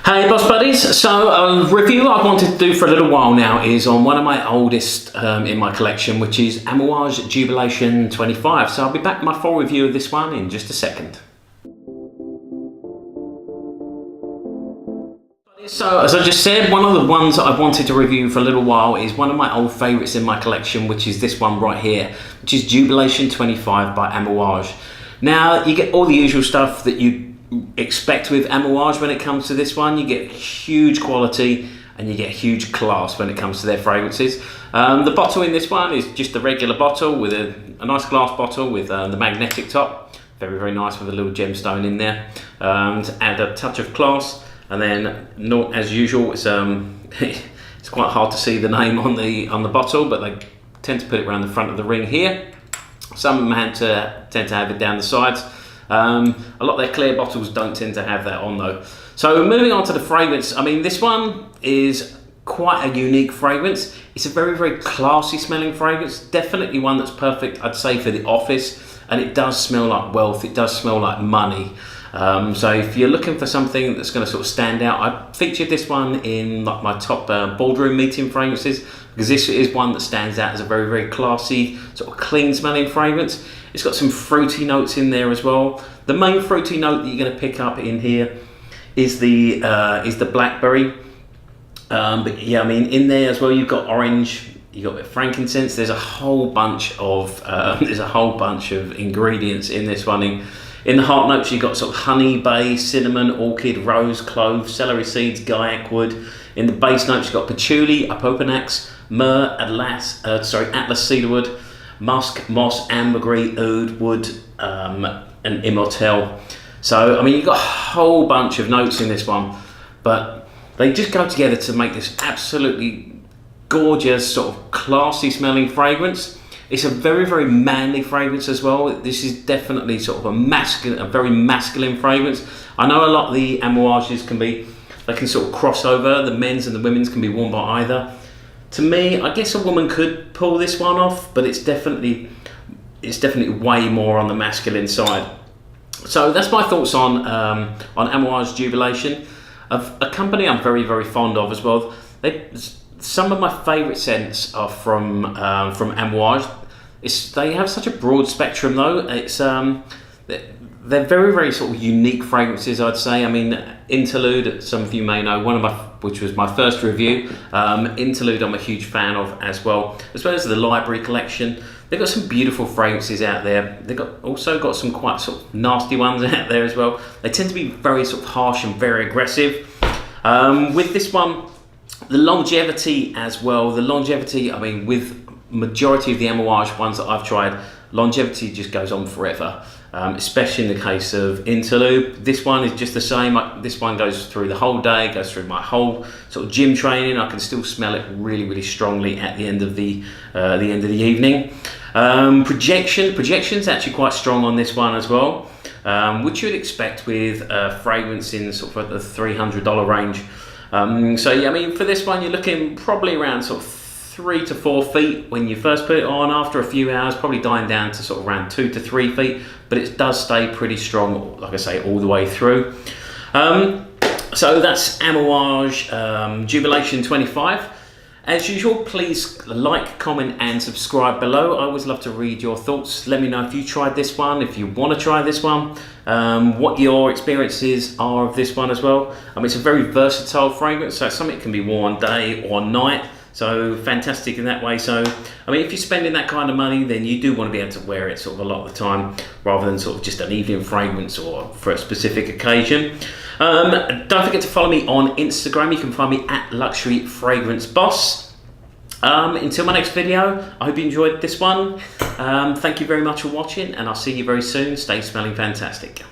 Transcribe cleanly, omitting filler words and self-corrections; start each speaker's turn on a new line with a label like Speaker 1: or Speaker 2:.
Speaker 1: Hey Boss Buddies, so a review I've wanted to do for a little while now is on one of my oldest in my collection, which is Amouage Jubilation XXV. So I'll be back with my full review of this one in just a second. So as I just said, one of the ones that I've wanted to review for a little while is one of my old favourites in my collection, which is this one right here, which is Jubilation XXV by Amouage. Now you get all the usual stuff that you expect with Amouage when it comes to this one. You get huge quality and you get huge class when it comes to their fragrances. The bottle in this one is just a regular bottle with a nice glass bottle with the magnetic top. Very, very nice with a little gemstone in there to add a touch of class. And then, not as usual, it's it's quite hard to see the name on the bottle, but they tend to put it around the front of the ring here. Some tend to have it down the sides. A lot of their clear bottles don't tend to have that on though. So moving on to the fragrance, I mean this one is quite a unique fragrance. It's a very, very classy smelling fragrance. Definitely one that's perfect, I'd say, for the office, and it does smell like wealth, it does smell like money. So if you're looking for something that's going to sort of stand out, I featured this one in like my top boardroom meeting fragrances, because this is one that stands out as a very, very classy, sort of clean smelling fragrance. It's got some fruity notes in there as well. The main fruity note that you're going to pick up in here is the blackberry. But yeah, I mean in there as well you've got orange, you've got a bit of frankincense. There's a whole bunch of ingredients in this one. In the heart notes, you've got sort of honey, bay, cinnamon, orchid, rose, clove, celery seeds, guaic wood. In the base notes, you've got patchouli, Opoponax, myrrh, Atlas cedarwood, musk, moss, ambergris, oud, wood, and immortelle. So, I mean, you've got a whole bunch of notes in this one, but they just go together to make this absolutely gorgeous, sort of classy smelling fragrance. It's a very, very manly fragrance as well. This is definitely sort of a very masculine fragrance. I know a lot of the Amouages they can sort of cross over. The men's and the women's can be worn by either. To me, I guess a woman could pull this one off, but it's definitely way more on the masculine side. So that's my thoughts on Amouage Jubilation, of a company I'm very, very fond of as well. Some of my favourite scents are from Amouage. They have such a broad spectrum though. They're very, very sort of unique fragrances, I'd say. I mean, Interlude, some of you may know, which was my first review. Interlude I'm a huge fan of as well as the Library collection. They've got some beautiful fragrances out there. They've also got some quite sort of nasty ones out there as well. They tend to be very sort of harsh and very aggressive. With this one, the longevity as well. I mean, with majority of the Amouage ones that I've tried, longevity just goes on forever, especially in the case of Interlude. This one is just the same. This one goes through the whole day, goes through my whole sort of gym training. I can still smell it really, really strongly at the end of the evening. Projection's actually quite strong on this one as well, which you would expect with a fragrance in sort of the $300 range. So yeah, I mean, for this one, you're looking probably around sort of 3 to 4 feet when you first put it on. After a few hours, probably dying down to sort of around 2 to 3 feet, but it does stay pretty strong, like I say, all the way through. So that's Amouage Jubilation XXV. As usual, please like, comment and subscribe below. I always love to read your thoughts. Let me know if you tried this one, if you want to try this one, what your experiences are of this one as well. I mean, it's a very versatile fragrance, so it's something that can be worn day or night. So fantastic in that way. So, I mean, if you're spending that kind of money, then you do want to be able to wear it sort of a lot of the time, rather than sort of just an evening fragrance or for a specific occasion. Don't forget to follow me on Instagram. You can find me at Luxury Fragrance Boss. Until my next video, I hope you enjoyed this one. Thank you very much for watching, and I'll see you very soon. Stay smelling fantastic.